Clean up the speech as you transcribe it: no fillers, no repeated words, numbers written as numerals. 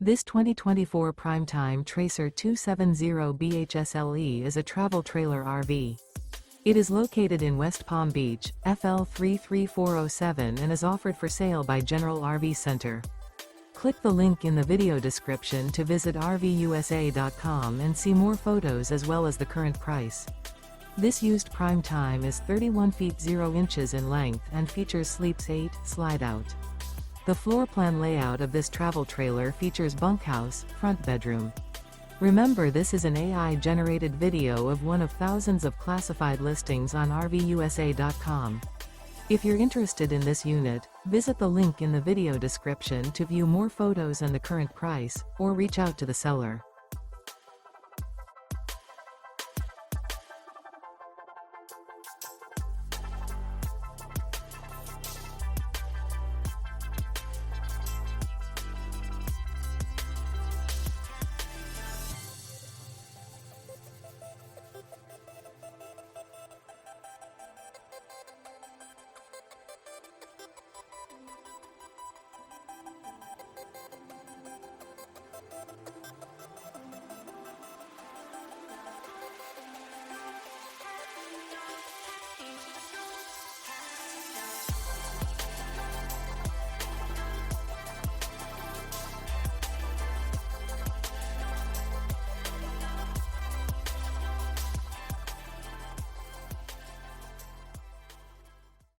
This 2024 Primetime Tracer 270 BHSLE is a travel trailer RV. It is located in West Palm Beach, FL 33407 and is offered for sale by General RV Center. Click the link in the video description to visit RVUSA.com and see more photos as well as the current price. This used Primetime is 31 feet 0 inches in length and features Sleeps 8 Slideout. The floor plan layout of this travel trailer features bunkhouse, front bedroom. Remember, this is an AI-generated video of one of thousands of classified listings on RVUSA.com. If you're interested in this unit, visit the link in the video description to view more photos and the current price, or reach out to the seller.